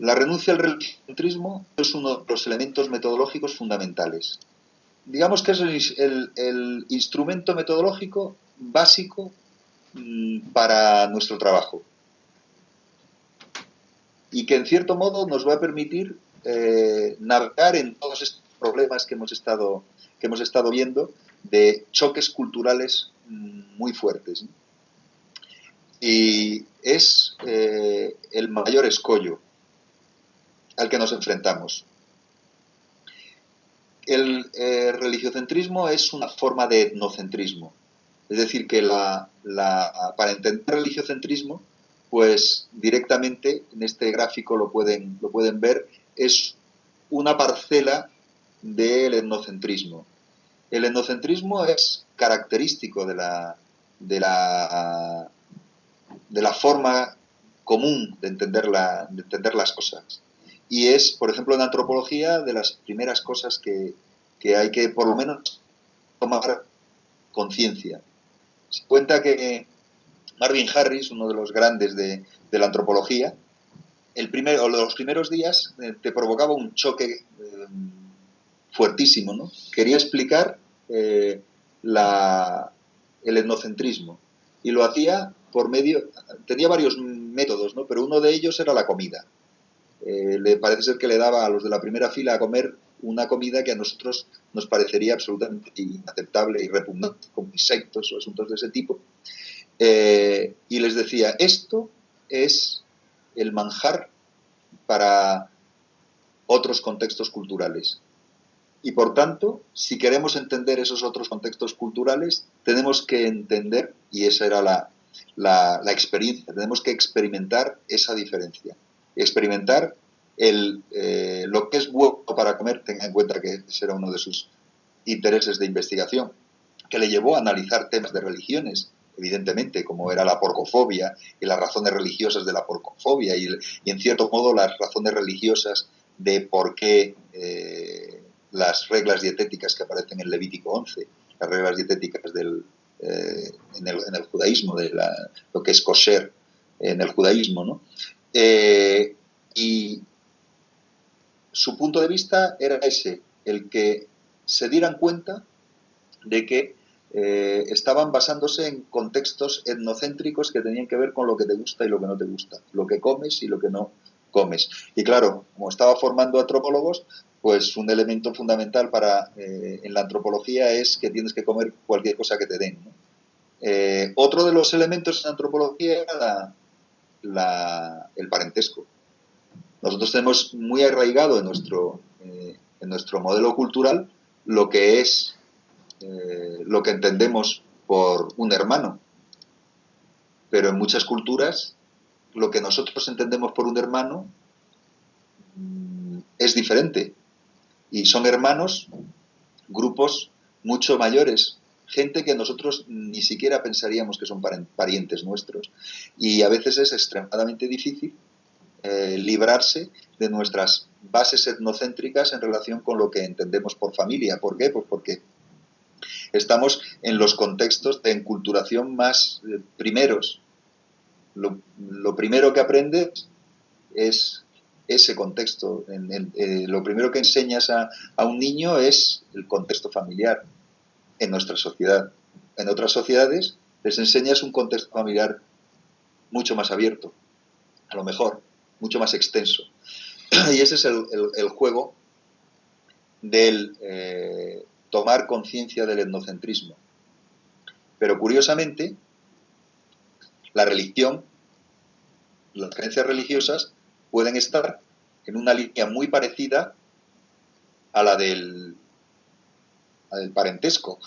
La renuncia al religiocentrismo es uno de los elementos metodológicos fundamentales. Digamos que es el instrumento metodológico básico para nuestro trabajo y que en cierto modo nos va a permitir navegar en todos estos problemas que hemos estado viendo de choques culturales muy fuertes. Y es el mayor escollo al que nos enfrentamos. El religiocentrismo es una forma de etnocentrismo. Es decir, que para entender religiocentrismo, pues directamente en este gráfico lo pueden ver, es una parcela del etnocentrismo. El etnocentrismo es característico de la forma común de entender las cosas. Y es, por ejemplo, en antropología, de las primeras cosas que hay que, por lo menos, tomar conciencia. Se cuenta que Marvin Harris, uno de los grandes de la antropología, los primeros días te provocaba un choque fuertísimo, ¿no? Quería explicar el etnocentrismo y lo hacía por medio, tenía varios métodos, ¿no? Pero uno de ellos era la comida. Le parece ser que le daba a los de la primera fila a comer una comida que a nosotros nos parecería absolutamente inaceptable y repugnante, como insectos o asuntos de ese tipo. Y les decía, esto es el manjar para otros contextos culturales. Y por tanto, si queremos entender esos otros contextos culturales, tenemos que entender, y esa era la experiencia, tenemos que experimentar esa diferencia. Experimentar lo que es bueno para comer, tenga en cuenta que ese era uno de sus intereses de investigación, que le llevó a analizar temas de religiones, evidentemente, como era la porcofobia y las razones religiosas de la porcofobia y en cierto modo las razones religiosas de por qué las reglas dietéticas que aparecen en Levítico 11, las reglas dietéticas en el judaísmo, de lo que es kosher en el judaísmo, ¿no? Y su punto de vista era ese, el que se dieran cuenta de que estaban basándose en contextos etnocéntricos que tenían que ver con lo que te gusta y lo que no te gusta, lo que comes y lo que no comes. Y claro, como estaba formando antropólogos, pues un elemento fundamental en la antropología es que tienes que comer cualquier cosa que te den, ¿no? Otro de los elementos en antropología era el parentesco. Nosotros tenemos muy arraigado en nuestro modelo cultural lo que es lo que entendemos por un hermano. Pero en muchas culturas lo que nosotros entendemos por un hermano es diferente. Y son hermanos, grupos mucho mayores, gente que nosotros ni siquiera pensaríamos que son parientes nuestros. Y a veces es extremadamente difícil librarse de nuestras bases etnocéntricas en relación con lo que entendemos por familia. ¿Por qué? Pues porque estamos en los contextos de enculturación más primeros. Lo primero que aprendes es ese contexto. Lo primero que enseñas a un niño es el contexto familiar en nuestra sociedad. En otras sociedades les enseñas un contexto familiar mucho más abierto, a lo mejor, mucho más extenso. Y ese es el juego del tomar conciencia del etnocentrismo. Pero curiosamente, la religión, las creencias religiosas pueden estar en una línea muy parecida a la del parentesco.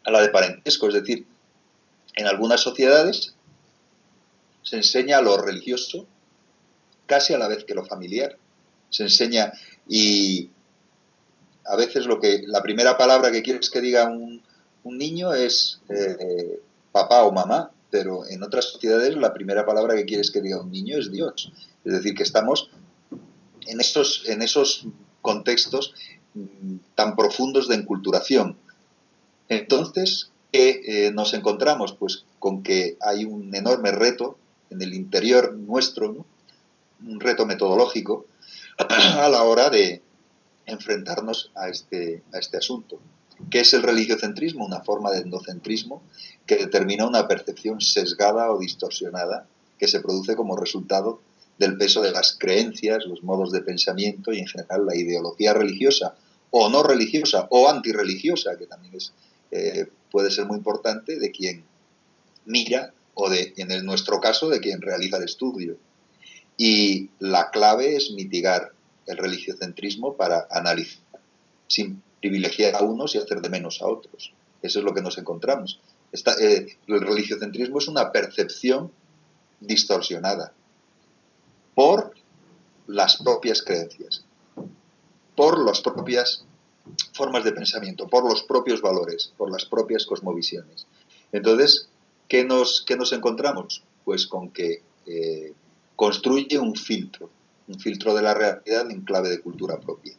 A la de parentesco, es decir, en algunas sociedades se enseña lo religioso casi a la vez que lo familiar. Se enseña y a veces la primera palabra que quieres que diga un niño es papá o mamá, pero en otras sociedades la primera palabra que quieres que diga un niño es Dios. Es decir, que estamos en esos contextos tan profundos de enculturación. Entonces, ¿qué nos encontramos? Pues con que hay un enorme reto en el interior nuestro, ¿no? un reto metodológico a la hora de enfrentarnos a este asunto. ¿Qué es el religiocentrismo? Una forma de etnocentrismo que determina una percepción sesgada o distorsionada que se produce como resultado del peso de las creencias, los modos de pensamiento y en general la ideología religiosa o no religiosa o antirreligiosa, que también puede ser muy importante, de quien mira o en nuestro caso, de quien realiza el estudio. Y la clave es mitigar el religiocentrismo para analizar sin privilegiar a unos y hacer de menos a otros. Eso es lo que nos encontramos. El religiocentrismo es una percepción distorsionada por las propias creencias, por las propias formas de pensamiento, por los propios valores, por las propias cosmovisiones. Entonces, ¿qué nos encontramos? Pues con que construye un filtro de la realidad en clave de cultura propia,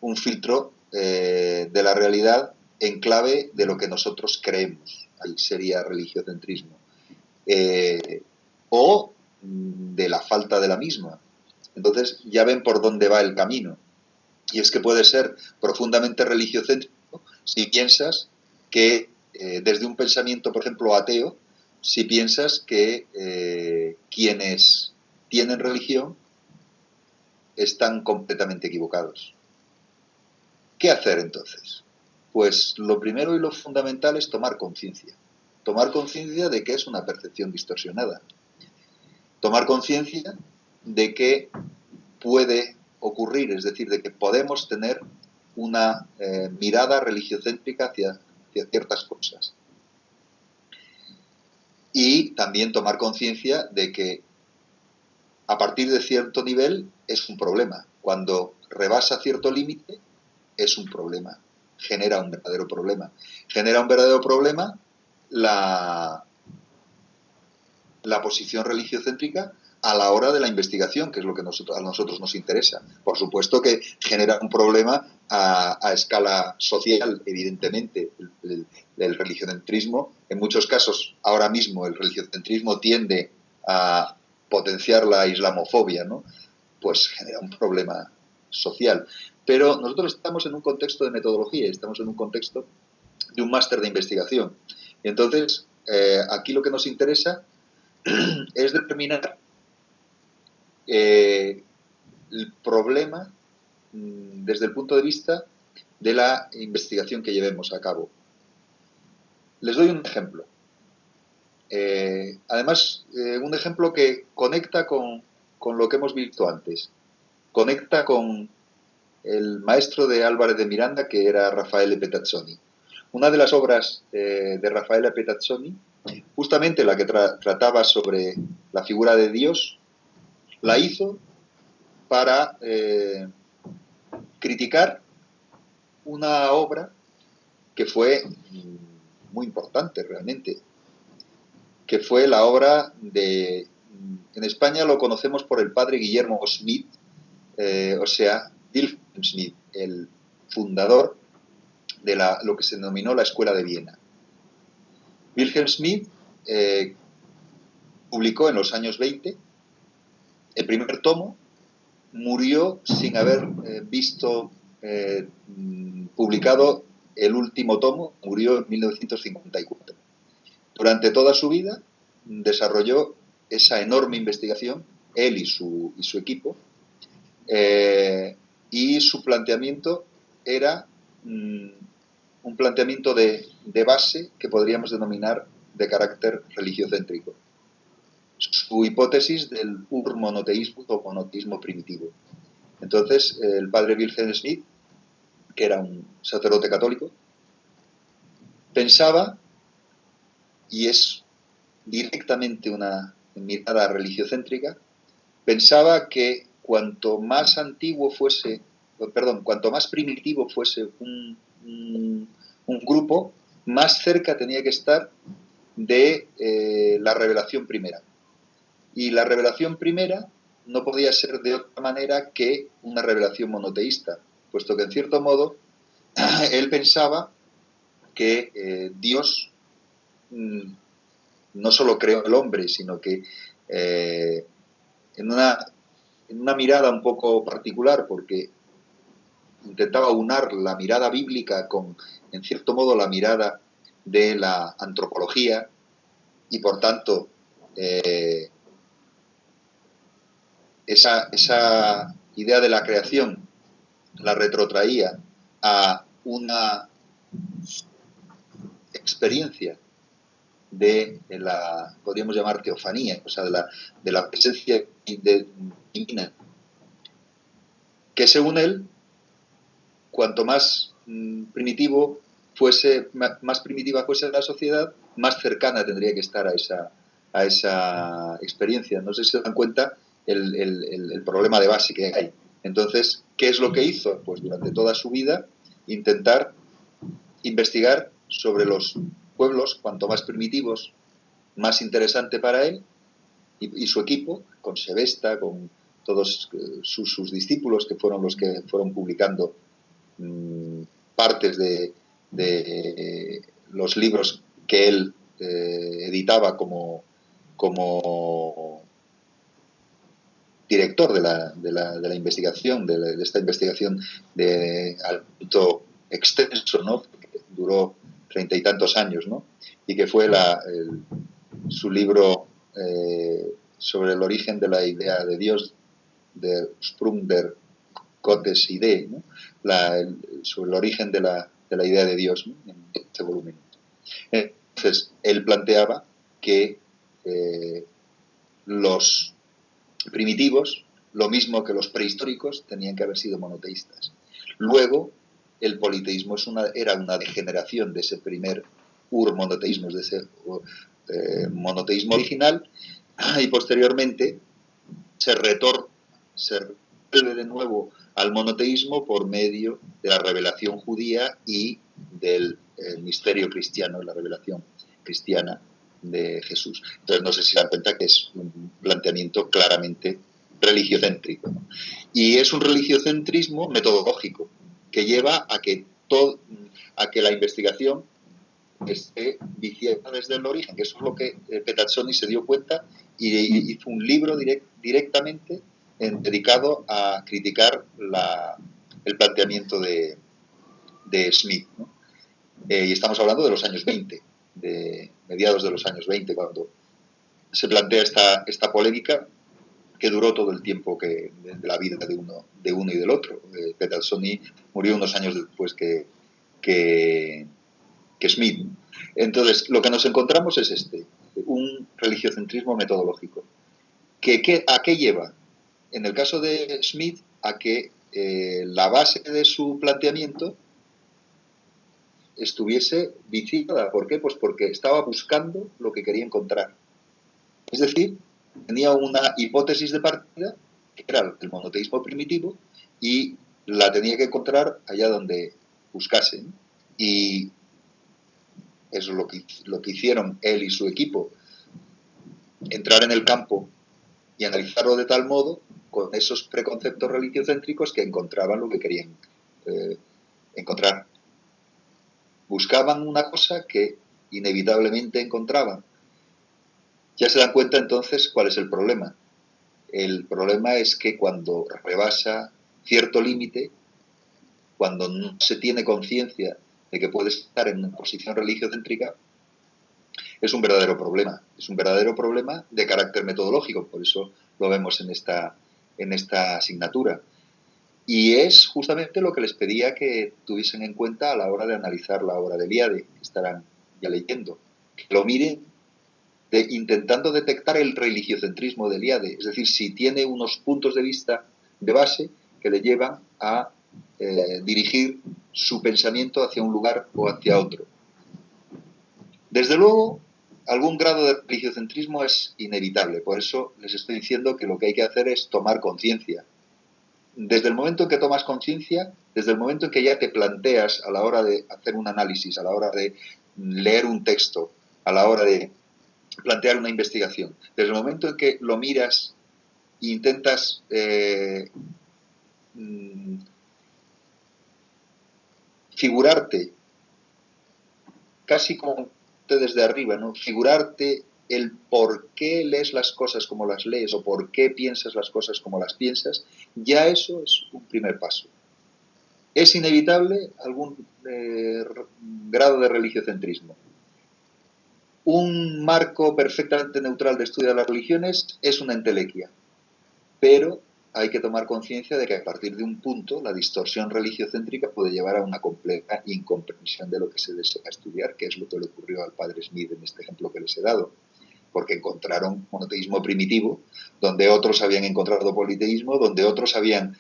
un filtro de la realidad en clave de lo que nosotros creemos. Ahí sería religiocentrismo. O de la falta de la misma. Entonces ya ven por dónde va el camino. Y es que puede ser profundamente religiocéntrico si piensas que desde un pensamiento, por ejemplo, ateo, si piensas que quienes tienen religión están completamente equivocados. ¿Qué hacer entonces? Pues lo primero y lo fundamental es tomar conciencia. Tomar conciencia de que es una percepción distorsionada. Tomar conciencia de que puede ocurrir, es decir, de que podemos tener una mirada religiocéntrica hacia ciertas cosas. Y también tomar conciencia de que a partir de cierto nivel es un problema. Cuando rebasa cierto límite es un problema. Genera un verdadero problema. Genera un verdadero problema la posición religiocéntrica a la hora de la investigación, que es lo que a nosotros nos interesa. Por supuesto que genera un problema a escala social, evidentemente, el religiocentrismo. En muchos casos, ahora mismo, el religiocentrismo tiende a potenciar la islamofobia, ¿no? Pues genera un problema social. Pero nosotros estamos en un contexto de metodología, estamos en un contexto de un máster de investigación. Y entonces, aquí lo que nos interesa es determinar el problema desde el punto de vista de la investigación que llevemos a cabo. Les doy un ejemplo. Además, un ejemplo que conecta con lo que hemos visto antes. Conecta con el maestro de Álvarez de Miranda, que era Raffaele Petazzoni. Una de las obras de Raffaele Petazzoni, justamente la que trataba sobre la figura de Dios, la hizo para criticar una obra que fue muy importante realmente, que fue la obra de... En España lo conocemos por el padre Guillermo Schmid, o sea, Wilhelm Schmid, el fundador de lo que se denominó la Escuela de Viena. Wilhelm Schmid publicó en los años 20 el primer tomo, murió sin haber visto publicado el último tomo, murió en 1954. Durante toda su vida desarrolló esa enorme investigación, él y su equipo, y su planteamiento era un planteamiento de base que podríamos denominar de carácter religiocéntrico. Su hipótesis del urmonoteísmo o monoteísmo primitivo. Entonces, el padre Wilhelm Schmid, que era un sacerdote católico, pensaba, y es directamente una mirada religiocéntrica, pensaba que cuanto más primitivo fuese un grupo, más cerca tenía que estar de la revelación primera. Y la revelación primera no podía ser de otra manera que una revelación monoteísta, puesto que en cierto modo él pensaba que Dios no solo creó el hombre, sino que en una en una mirada un poco particular, porque intentaba unar la mirada bíblica con, en cierto modo, la mirada de la antropología, y por tanto esa idea de la creación la retrotraía a una experiencia de la, podríamos llamar teofanía, o sea, de la presencia divina, que según él, cuanto más primitivo fuese, más primitiva fuese la sociedad, más cercana tendría que estar a esa experiencia. No sé si se dan cuenta el problema de base que hay. Entonces, ¿qué es lo que hizo? Pues durante toda su vida intentar investigar sobre los pueblos, cuanto más primitivos, más interesante para él y su equipo, con Sebesta, con todos sus discípulos, que fueron los que fueron publicando partes de los libros que él editaba como director de la investigación, de esta investigación de alto extenso, ¿no? Que duró 30 y tantos años, ¿no? Y que fue su libro sobre el origen de la idea de Dios, de Sprung der Gottes Idee, ¿no? Sobre el origen de la idea de Dios, ¿no? En este volumen. Entonces, él planteaba que los primitivos, lo mismo que los prehistóricos, tenían que haber sido monoteístas. Luego, el politeísmo era una degeneración de ese primer monoteísmo, de ese monoteísmo original, y posteriormente se vuelve de nuevo al monoteísmo por medio de la revelación judía y del misterio cristiano, la revelación cristiana de Jesús. Entonces no sé si se dan cuenta que es un planteamiento claramente religiocéntrico, ¿no? Y es un religiocentrismo metodológico que lleva a que la investigación esté viciada desde el origen, que eso es lo que Petazzoni se dio cuenta y hizo un libro directamente dedicado a criticar el planteamiento de Smith, ¿no? Y estamos hablando de los años 20, de mediados de los años 20, cuando se plantea esta polémica que duró todo el tiempo de la vida de uno y del otro. Petazzoni murió unos años después que Smith. Entonces, lo que nos encontramos es un religiocentrismo metodológico. ¿A qué lleva? En el caso de Smith, a que la base de su planteamiento estuviese viciada. ¿Por qué? Pues porque estaba buscando lo que quería encontrar. Es decir, tenía una hipótesis de partida, que era el monoteísmo primitivo, y la tenía que encontrar allá donde buscase. Y eso es lo que hicieron él y su equipo, entrar en el campo y analizarlo de tal modo, con esos preconceptos religiocéntricos, que encontraban lo que querían encontrar. Buscaban una cosa que inevitablemente encontraban. Ya se dan cuenta entonces cuál es el problema. El problema es que cuando rebasa cierto límite, cuando no se tiene conciencia de que puedes estar en una posición religiocéntrica, es un verdadero problema. Es un verdadero problema de carácter metodológico, por eso lo vemos en esta asignatura. Y es justamente lo que les pedía que tuviesen en cuenta a la hora de analizar la obra de Eliade, que estarán ya leyendo. Que lo miren intentando detectar el religiocentrismo de Eliade, es decir, si tiene unos puntos de vista de base que le llevan a dirigir su pensamiento hacia un lugar o hacia otro. Desde luego, algún grado de religiocentrismo es inevitable, por eso les estoy diciendo que lo que hay que hacer es tomar conciencia. Desde el momento en que tomas conciencia, desde el momento en que ya te planteas a la hora de hacer un análisis, a la hora de leer un texto, a la hora de plantear una investigación, desde el momento en que lo miras e intentas figurarte, casi como desde arriba, ¿no? Figurarte el por qué lees las cosas como las lees o por qué piensas las cosas como las piensas, ya eso es un primer paso. Es inevitable algún grado de religiocentrismo. Un marco perfectamente neutral de estudio de las religiones es una entelequia, pero hay que tomar conciencia de que a partir de un punto la distorsión religiocéntrica puede llevar a una completa incomprensión de lo que se desea estudiar, que es lo que le ocurrió al padre Smith en este ejemplo que les he dado, porque encontraron monoteísmo primitivo, donde otros habían encontrado politeísmo, donde otros habían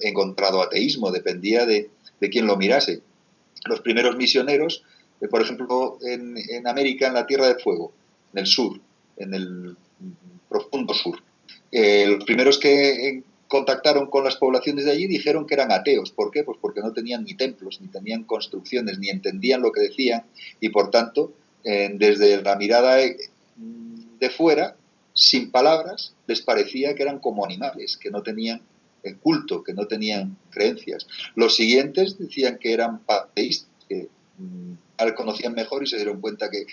encontrado ateísmo, dependía de quién lo mirase. Los primeros misioneros, por ejemplo, en América, en la Tierra de Fuego, en el sur, en el profundo sur, los primeros que contactaron con las poblaciones de allí dijeron que eran ateos. ¿Por qué? Pues porque no tenían ni templos, ni tenían construcciones, ni entendían lo que decían y, por tanto, desde la mirada de fuera, sin palabras, les parecía que eran como animales, que no tenían culto, que no tenían creencias. Los siguientes decían que eran panteístas, que conocían mejor y se dieron cuenta que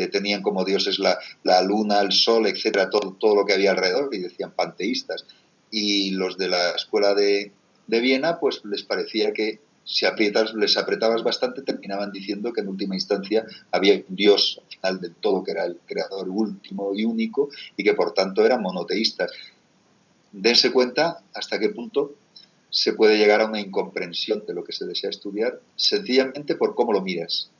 tenían como dioses la luna, el sol, etcétera, todo lo que había alrededor, y decían panteístas. Y los de la escuela de Viena, pues les parecía que si les apretabas bastante, terminaban diciendo que en última instancia había un Dios al final del todo, que era el creador último y único, y que por tanto eran monoteístas. Dense cuenta hasta qué punto se puede llegar a una incomprensión de lo que se desea estudiar, sencillamente por cómo lo miras.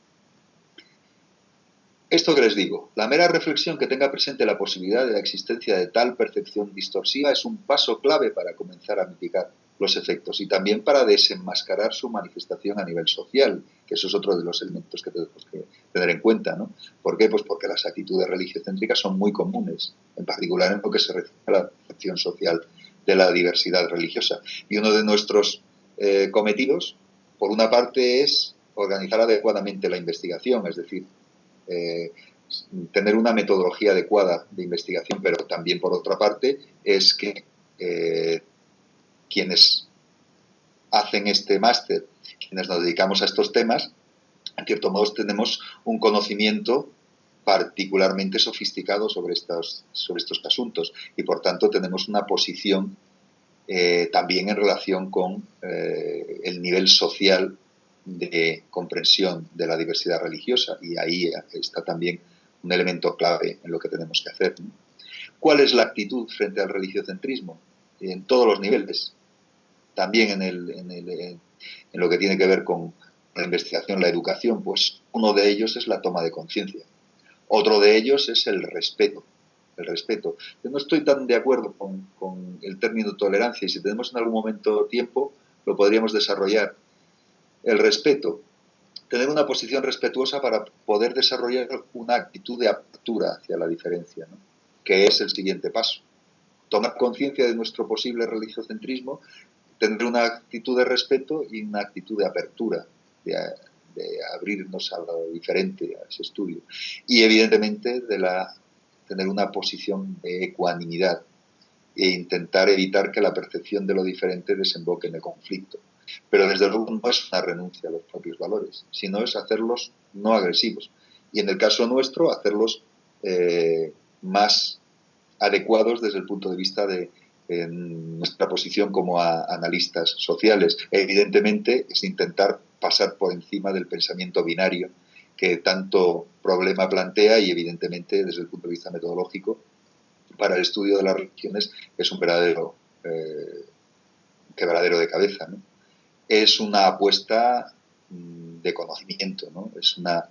Esto que les digo, la mera reflexión que tenga presente la posibilidad de la existencia de tal percepción distorsiva es un paso clave para comenzar a mitigar los efectos y también para desenmascarar su manifestación a nivel social, que eso es otro de los elementos que tenemos que tener en cuenta, ¿no? ¿Por qué? Pues porque las actitudes religiocéntricas son muy comunes, en particular en lo que se refiere a la percepción social de la diversidad religiosa. Y uno de nuestros cometidos, por una parte, es organizar adecuadamente la investigación, es decir, tener una metodología adecuada de investigación, pero también, por otra parte, es que quienes hacen este máster, quienes nos dedicamos a estos temas, en cierto modo tenemos un conocimiento particularmente sofisticado sobre estos asuntos y, por tanto, tenemos una posición también en relación con el nivel social de comprensión de la diversidad religiosa, y ahí está también un elemento clave en lo que tenemos que hacer, ¿no? ¿Cuál es la actitud frente al religiocentrismo? En todos los niveles, también en lo que tiene que ver con la investigación, la educación, pues uno de ellos es la toma de conciencia. Otro de ellos es el respeto. El respeto. Yo no estoy tan de acuerdo con el término tolerancia, y si tenemos en algún momento tiempo lo podríamos desarrollar. El respeto, tener una posición respetuosa para poder desarrollar una actitud de apertura hacia la diferencia, ¿no? Que es el siguiente paso. Tomar conciencia de nuestro posible religiocentrismo, tener una actitud de respeto y una actitud de apertura, de abrirnos a lo diferente, a ese estudio. Y evidentemente tener una posición de ecuanimidad e intentar evitar que la percepción de lo diferente desemboque en el conflicto. Pero desde luego no es una renuncia a los propios valores, sino es hacerlos no agresivos. Y en el caso nuestro, hacerlos más adecuados desde el punto de vista de nuestra posición como analistas sociales. Evidentemente es intentar pasar por encima del pensamiento binario que tanto problema plantea, y evidentemente desde el punto de vista metodológico para el estudio de las religiones es un verdadero quebradero de cabeza, ¿no? Es una apuesta de conocimiento, ¿no? Es una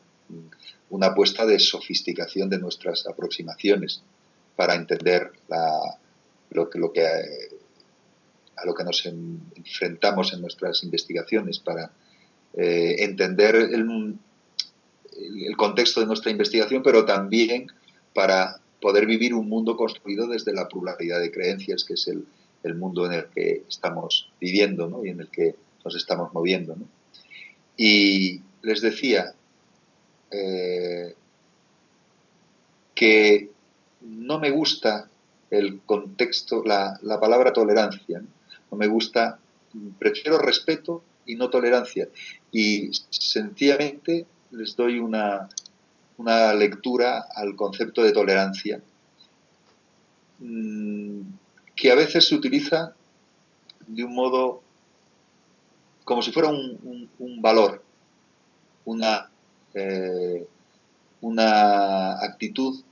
apuesta de sofisticación de nuestras aproximaciones para entender a lo que nos enfrentamos en nuestras investigaciones, para entender el contexto de nuestra investigación, pero también para poder vivir un mundo construido desde la pluralidad de creencias, que es el mundo en el que estamos viviendo, ¿no? Y en el que nos estamos moviendo, ¿no? Y les decía que no me gusta el contexto, la palabra tolerancia, ¿no? No me gusta, prefiero respeto y no tolerancia. Y sencillamente les doy una una lectura al concepto de tolerancia, que a veces se utiliza de un modo como si fuera un valor, una, una actitud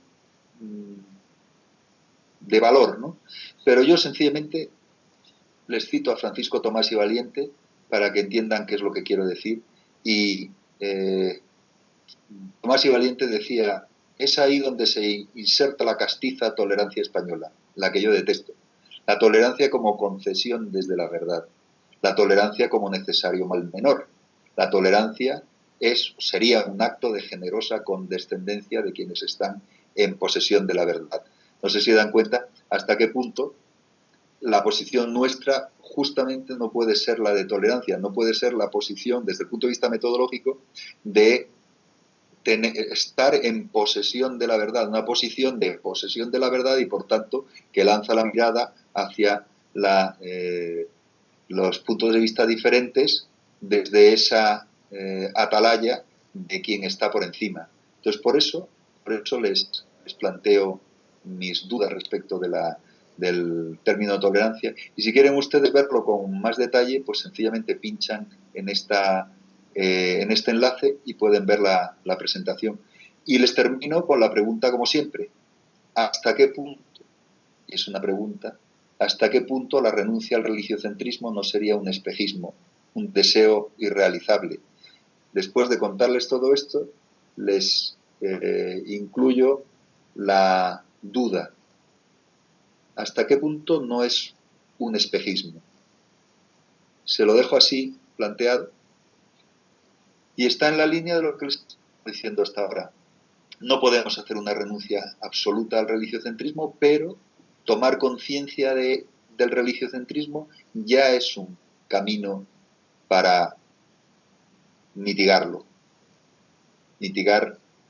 de valor, ¿no? Pero yo sencillamente les cito a Francisco Tomás y Valiente para que entiendan qué es lo que quiero decir. Y Tomás y Valiente decía, es ahí donde se inserta la castiza tolerancia española, la que yo detesto. La tolerancia como concesión desde la verdad, la tolerancia como necesario mal menor. La tolerancia sería un acto de generosa condescendencia de quienes están en posesión de la verdad. No sé si dan cuenta hasta qué punto la posición nuestra justamente no puede ser la de tolerancia, no puede ser la posición desde el punto de vista metodológico de estar en posesión de la verdad, una posición de posesión de la verdad y por tanto que lanza la mirada hacia los puntos de vista diferentes desde esa atalaya de quien está por encima. Entonces por eso les planteo mis dudas respecto del término tolerancia, y si quieren ustedes verlo con más detalle, pues sencillamente pinchan en este enlace y pueden ver la presentación. Y les termino con la pregunta, como siempre, ¿hasta qué punto? Y es una pregunta, ¿hasta qué punto la renuncia al religiocentrismo no sería un espejismo, un deseo irrealizable? Después de contarles todo esto, les incluyo la duda. ¿Hasta qué punto no es un espejismo? Se lo dejo así planteado y está en la línea de lo que les estoy diciendo hasta ahora. No podemos hacer una renuncia absoluta al religiocentrismo, pero tomar conciencia del religiocentrismo ya es un camino para mitigar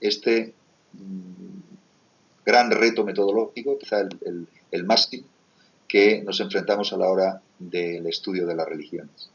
este gran reto metodológico, quizá el máximo, que nos enfrentamos a la hora del estudio de las religiones.